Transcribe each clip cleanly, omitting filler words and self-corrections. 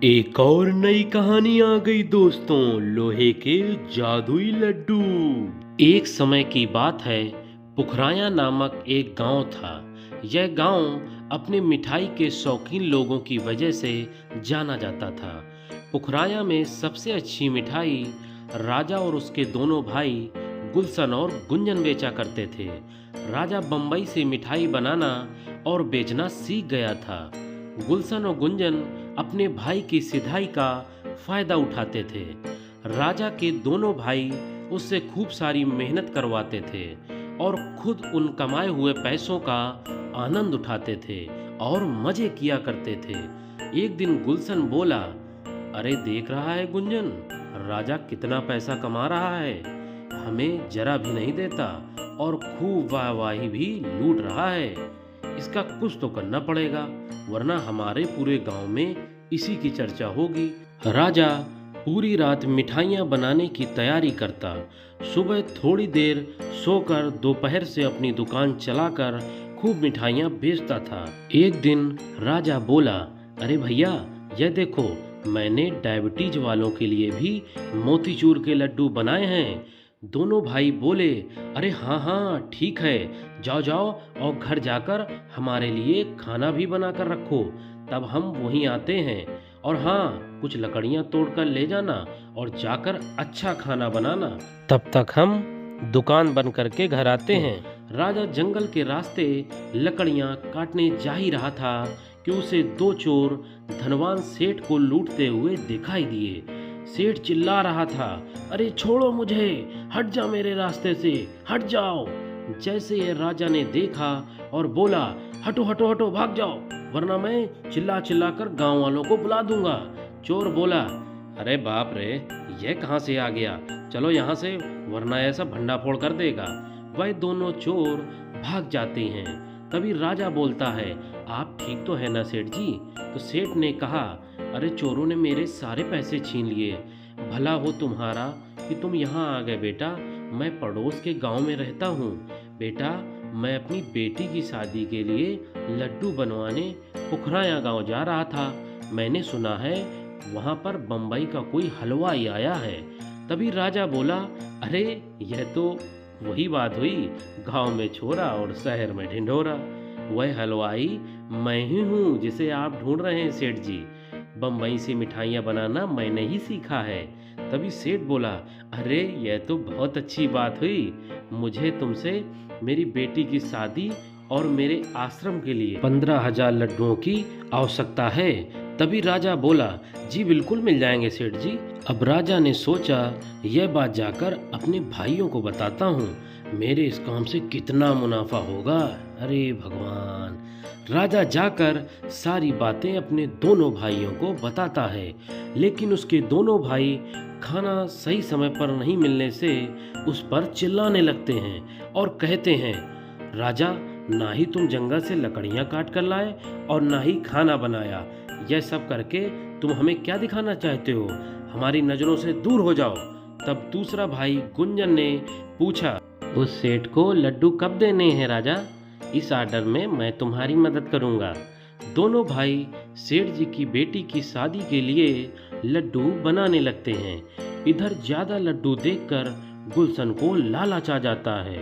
एक और नई कहानी आ गई दोस्तों, लोहे के जादुई लड्डू। एक समय की बात है, पुखराया नामक एक गांव था। यह गांव अपने मिठाई के शौकीन लोगों की वजह से जाना जाता था। पुखराया में सबसे अच्छी मिठाई राजा और उसके दोनों भाई गुलशन और गुंजन बेचा करते थे। राजा बम्बई से मिठाई बनाना और बेचना सीख गया था। गुलशन और गुंजन अपने भाई की सिधाई का फायदा उठाते थे। राजा के दोनों भाई उससे खूब सारी मेहनत करवाते थे और खुद उन कमाए हुए पैसों का आनंद उठाते थे और मजे किया करते थे। एक दिन गुलशन बोला, अरे देख रहा है गुंजन, राजा कितना पैसा कमा रहा है, हमें जरा भी नहीं देता और खूब वाहवाही भी लूट रहा है। इसका कुछ तो करना पड़ेगा, वरना हमारे पूरे गांव में इसी की चर्चा होगी। राजा पूरी रात मिठाइयाँ बनाने की तैयारी करता। सुबह थोड़ी देर सोकर दोपहर से अपनी दुकान चलाकर खूब मिठाइयाँ बेचता था। एक दिन राजा बोला, अरे भैया, यह देखो, मैंने डायबिटीज वालों के लिए भी मोतीचूर के लड्डू बनाए हैं। दोनों भाई बोले, अरे हाँ हाँ ठीक है, जाओ जाओ और घर जाकर हमारे लिए खाना भी बना कर रखो, तब हम वहीं आते हैं। और हाँ, कुछ लकड़ियाँ तोड़ कर ले जाना और जाकर अच्छा खाना बनाना, तब तक हम दुकान बंद करके घर आते हैं। राजा जंगल के रास्ते लकड़ियाँ काटने जा ही रहा था कि उसे दो चोर धनवान सेठ को लूटते हुए दिखाई दिए। सेठ चिल्ला रहा था, अरे छोड़ो मुझे, हट जा मेरे रास्ते से, हट जाओ। जैसे ये राजा ने देखा और बोला, हटो हटो हटो, भाग जाओ, वरना मैं चिल्ला चिल्ला कर गाँव वालों को बुला दूंगा। चोर बोला, अरे बाप रे, यह कहाँ से आ गया, चलो यहाँ से, वरना ऐसा भंडा फोड़ कर देगा। वह दोनों चोर भाग जाते हैं। तभी राजा बोलता है, आप ठीक तो है ना सेठ जी? तो सेठ ने कहा, अरे चोरों ने मेरे सारे पैसे छीन लिए, भला हो तुम्हारा कि तुम यहाँ आ गए बेटा। मैं पड़ोस के गांव में रहता हूँ बेटा, मैं अपनी बेटी की शादी के लिए लड्डू बनवाने पुखराया गांव जा रहा था। मैंने सुना है वहाँ पर बम्बई का कोई हलवाई आया है। तभी राजा बोला, अरे यह तो वही बात हुई, गांव में छोरा और शहर में ढिंढोरा। वह हलवाई मैं ही हूँ जिसे आप ढूंढ रहे हैं सेठ जी। बम्बई से मिठाइयाँ बनाना मैंने ही सीखा है। तभी सेठ बोला, अरे यह तो बहुत अच्छी बात हुई, मुझे तुमसे मेरी बेटी की शादी और मेरे आश्रम के लिए 15,000 लड्डुओं की आवश्यकता है। तभी राजा बोला, जी बिल्कुल मिल जाएंगे सेठ जी। अब राजा ने सोचा, यह बात जाकर अपने भाइयों को बताता हूँ, मेरे इस काम से कितना मुनाफा होगा। अरे भगवान। राजा जाकर सारी बातें अपने दोनों भाइयों को बताता है, लेकिन उसके दोनों भाई खाना सही समय पर नहीं मिलने से उस पर चिल्लाने लगते हैं और कहते हैं, राजा, ना ही तुम जंगल से लकड़ियां काट कर लाए और ना ही खाना बनाया, यह सब करके तुम हमें क्या दिखाना चाहते हो? हमारी नजरों से दूर हो जाओ। तब दूसरा भाई गुंजन ने पूछा, उस सेठ को लड्डू कब देने हैं राजा? इस आर्डर में मैं तुम्हारी मदद करूंगा। दोनों भाई सेठ जी की बेटी की शादी के लिए लड्डू बनाने लगते हैं। इधर ज्यादा लड्डू देखकर गुलशन को लालच आ जाता है।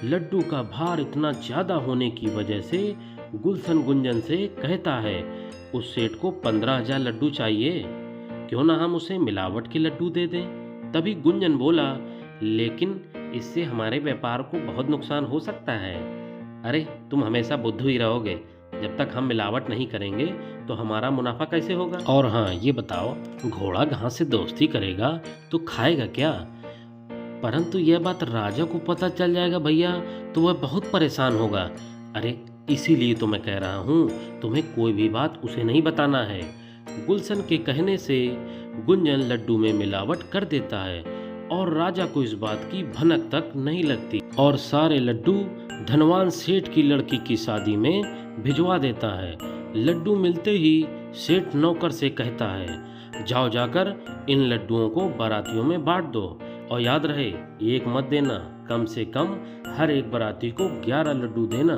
लड्डू का भार इतना ज्यादा होने की वजह से गुलशन गुंजन से कहता है, उस सेठ को 15,000 लड्डू चाहिए, क्यों ना हम उसे मिलावट के लड्डू दे दें। तभी गुंजन बोला, लेकिन इससे हमारे व्यापार को बहुत नुकसान हो सकता है। अरे तुम हमेशा बुद्धू ही रहोगे, जब तक हम मिलावट नहीं करेंगे तो हमारा मुनाफा कैसे होगा? और हाँ, ये बताओ, घोड़ा घास से दोस्ती करेगा तो खाएगा क्या? परंतु यह बात राजा को पता चल जाएगा भैया, तो वह बहुत परेशान होगा। अरे इसीलिए तो मैं कह रहा हूँ, तुम्हें कोई भी बात उसे नहीं बताना है। गुलशन के कहने से गुंजन लड्डू में मिलावट कर देता है और राजा को इस बात की भनक तक नहीं लगती और सारे लड्डू धनवान सेठ की लड़की की शादी में भिजवा देता है। लड्डू मिलते ही सेठ नौकर से कहता है, जाओ जाकर इन लड्डुओं को बारातियों में बांट दो और याद रहे, एक मत देना, कम से कम हर एक बाराती को 11 लड्डू देना।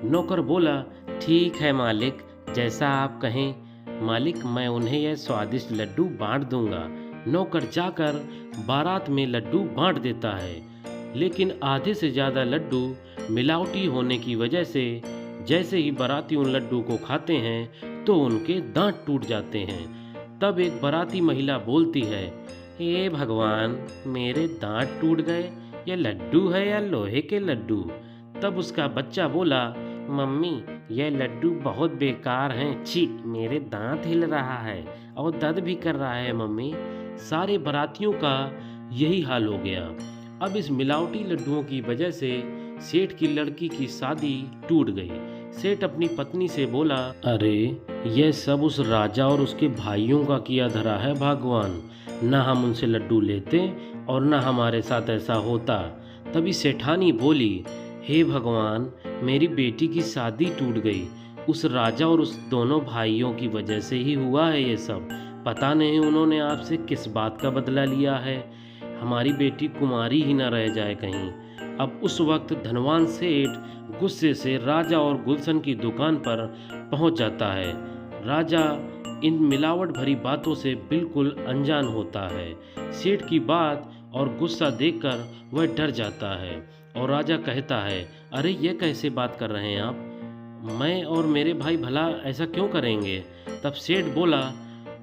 नौकर बोला, ठीक है मालिक, जैसा आप कहें। मालिक मैं उन्हें यह स्वादिष्ट लड्डू बांट दूंगा। नौकर जाकर बारात में लड्डू बांट देता है, लेकिन आधे से ज़्यादा लड्डू मिलावटी होने की वजह से जैसे ही बाराती उन लड्डू को खाते हैं तो उनके दांत टूट जाते हैं। तब एक बाराती महिला बोलती है, हे भगवान, मेरे दांत टूट गए, ये लड्डू है या लोहे के लड्डू? तब उसका बच्चा बोला, मम्मी यह लड्डू बहुत बेकार हैं, छी, मेरे दांत हिल रहा है और दर्द भी कर रहा है मम्मी। सारे बारातियों का यही हाल हो गया। अब इस मिलावटी लड्डुओं की वजह से सेठ की लड़की की शादी टूट गई। सेठ अपनी पत्नी से बोला, अरे यह सब उस राजा और उसके भाइयों का किया धरा है भगवान, न हम उनसे लड्डू लेते और न हमारे साथ ऐसा होता। तभी सेठानी बोली, हे भगवान, मेरी बेटी की शादी टूट गई, उस राजा और उस दोनों भाइयों की वजह से ही हुआ है ये सब। पता नहीं उन्होंने आपसे किस बात का बदला लिया है, हमारी बेटी कुमारी ही न रह जाए कहीं। अब उस वक्त धनवान सेठ गुस्से से राजा और गुलशन की दुकान पर पहुंच जाता है। राजा इन मिलावट भरी बातों से बिल्कुल अनजान होता है। सेठ की बात और गुस्सा देखकर वह डर जाता है और राजा कहता है, अरे ये कैसे बात कर रहे हैं आप, मैं और मेरे भाई भला ऐसा क्यों करेंगे? तब सेठ बोला,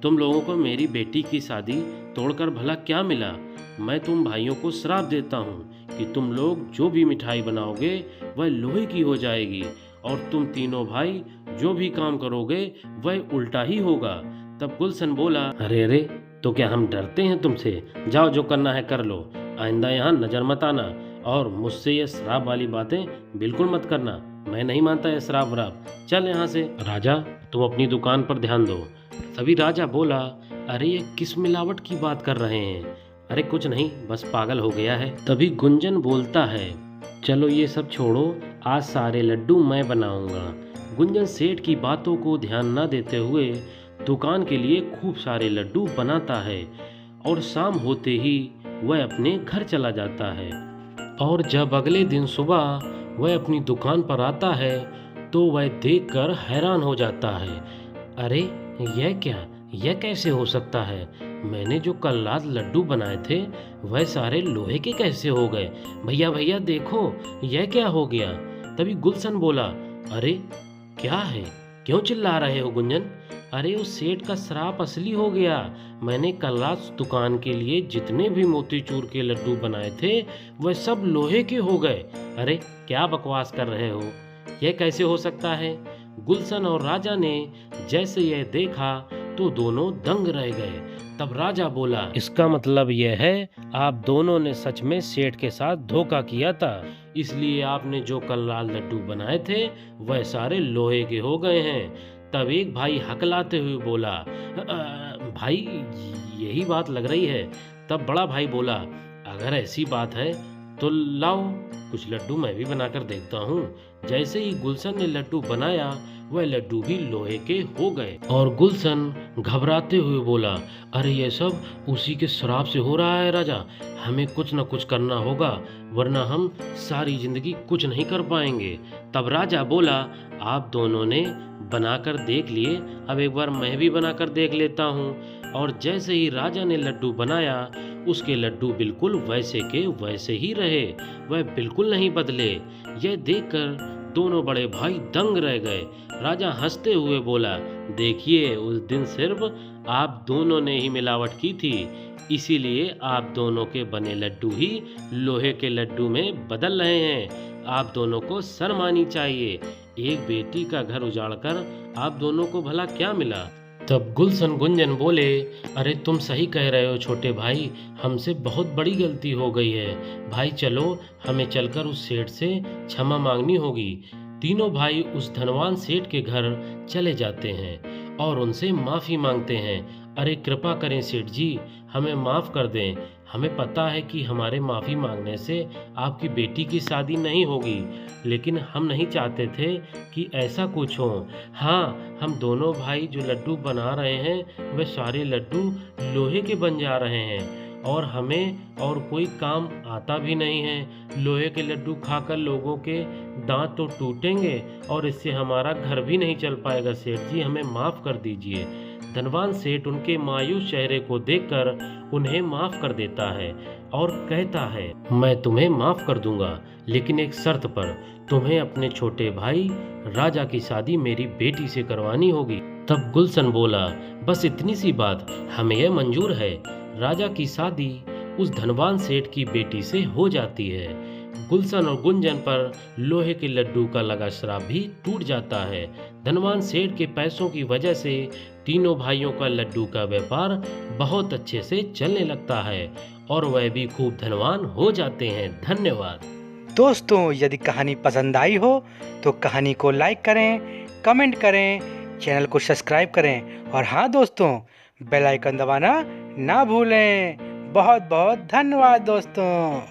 तुम लोगों को मेरी बेटी की शादी तोड़कर भला क्या मिला? मैं तुम भाइयों को श्राप देता हूँ कि तुम लोग जो भी मिठाई बनाओगे वह लोहे की हो जाएगी और तुम तीनों भाई जो भी काम करोगे वह उल्टा ही होगा। तब गुलशन बोला, अरे अरे, तो क्या हम डरते हैं तुमसे? जाओ जो करना है कर लो, आइंदा यहाँ नजर मत आना और मुझसे ये श्राप वाली बातें बिल्कुल मत करना। मैं नहीं मानता ये श्राप व्राप, चल यहाँ से। राजा तुम अपनी दुकान पर ध्यान दो। तभी राजा बोला, अरे ये किस मिलावट की बात कर रहे हैं? अरे कुछ नहीं, बस पागल हो गया है। तभी गुंजन बोलता है, चलो ये सब छोड़ो, आज सारे लड्डू मैं बनाऊंगा। गुंजन सेठ की बातों को ध्यान न देते हुए दुकान के लिए खूब सारे लड्डू बनाता है और शाम होते ही वह अपने घर चला जाता है। और जब अगले दिन सुबह वह अपनी दुकान पर आता है तो वह देखकर हैरान हो जाता है, अरे यह क्या, यह कैसे हो सकता है? मैंने जो कल रात लड्डू बनाए थे वह सारे लोहे के कैसे हो गए? भैया भैया देखो, यह क्या हो गया? तभी गुलशन बोला, अरे क्या है, क्यों चिल्ला रहे हो गुंजन? अरे उस सेठ का श्राप असली हो गया। मैंने कल रात दुकान के लिए जितने भी मोतीचूर के लड्डू बनाए थे वह सब लोहे के हो गए। अरे क्या बकवास कर रहे हो, यह कैसे हो सकता है? गुलशन और राजा ने जैसे यह देखा तो दोनों दंग रह गए। तब राजा बोला, इसका मतलब यह है आप दोनों ने सच में सेठ के साथ धोखा किया था, इसलिए आपने जो कल रात लड्डू बनाए थे वह सारे लोहे के हो गए हैं। तब एक भाई हकलाते हुए बोला, भाई यही बात लग रही है। तब बड़ा भाई बोला, अगर ऐसी बात है तो लाओ कुछ लड्डू मैं भी बनाकर देखता हूँ। जैसे ही गुलशन ने लड्डू बनाया वह लड्डू भी लोहे के हो गए और गुलशन घबराते हुए बोला, अरे ये सब उसी के श्राप से हो रहा है राजा, हमें कुछ न कुछ करना होगा वरना हम सारी जिंदगी कुछ नहीं कर पाएंगे। तब राजा बोला, आप दोनों ने बनाकर देख लिए, अब एक बार मैं भी बनाकर देख लेता हूँ। और जैसे ही राजा ने लड्डू बनाया उसके लड्डू बिल्कुल वैसे के वैसे ही रहे, वह बिल्कुल नहीं बदले। यह देखकर दोनों बड़े भाई दंग रह गए। राजा हंसते हुए बोला, देखिए उस दिन सिर्फ आप दोनों ने ही मिलावट की थी, इसीलिए आप दोनों के बने लड्डू ही लोहे के लड्डू में बदल रहे हैं। आप दोनों को शर्म आनी चाहिए, एक बेटी का घर उजाड़कर आप दोनों को भला क्या मिला? तब गुलशन गुंजन बोले, अरे तुम सही कह रहे हो छोटे भाई, हमसे बहुत बड़ी गलती हो गई है। भाई चलो हमें चलकर उस सेठ से क्षमा मांगनी होगी। तीनों भाई उस धनवान सेठ के घर चले जाते हैं और उनसे माफ़ी मांगते हैं। अरे कृपा करें सेठ जी, हमें माफ़ कर दें, हमें पता है कि हमारे माफ़ी मांगने से आपकी बेटी की शादी नहीं होगी, लेकिन हम नहीं चाहते थे कि ऐसा कुछ हो। हाँ, हम दोनों भाई जो लड्डू बना रहे हैं वे सारे लड्डू लोहे के बन जा रहे हैं और हमें और कोई काम आता भी नहीं है। लोहे के लड्डू खाकर लोगों के दांत तो टूटेंगे और इससे हमारा घर भी नहीं चल पाएगा। सेठ जी हमें माफ़ कर दीजिए। धनवान सेठ उनके मायूस चेहरे को देखकर उन्हें माफ कर देता है और कहता है, मैं तुम्हें माफ कर दूंगा, लेकिन एक शर्त पर। तुम्हें अपने छोटे भाई राजा की शादी मेरी बेटी से करवानी होगी। तब गुलशन बोला, बस इतनी सी बात, हमें यह मंजूर है। राजा की शादी उस धनवान सेठ की बेटी से हो जाती है। गुलशन और गुंजन पर लोहे के लड्डू का लगा श्राप भी टूट जाता है। धनवान सेठ के पैसों की वजह से तीनों भाइयों का लड्डू का व्यापार बहुत अच्छे से चलने लगता है और वह भी खूब धनवान हो जाते हैं। धन्यवाद। दोस्तों, यदि कहानी पसंद आई हो तो कहानी को लाइक करें, कमेंट करें, चैनल को सब्सक्राइब करें और हाँ दोस्तों, बेल आइकन दबाना ना भूलें। बहुत बहुत धन्यवाद दोस्तों।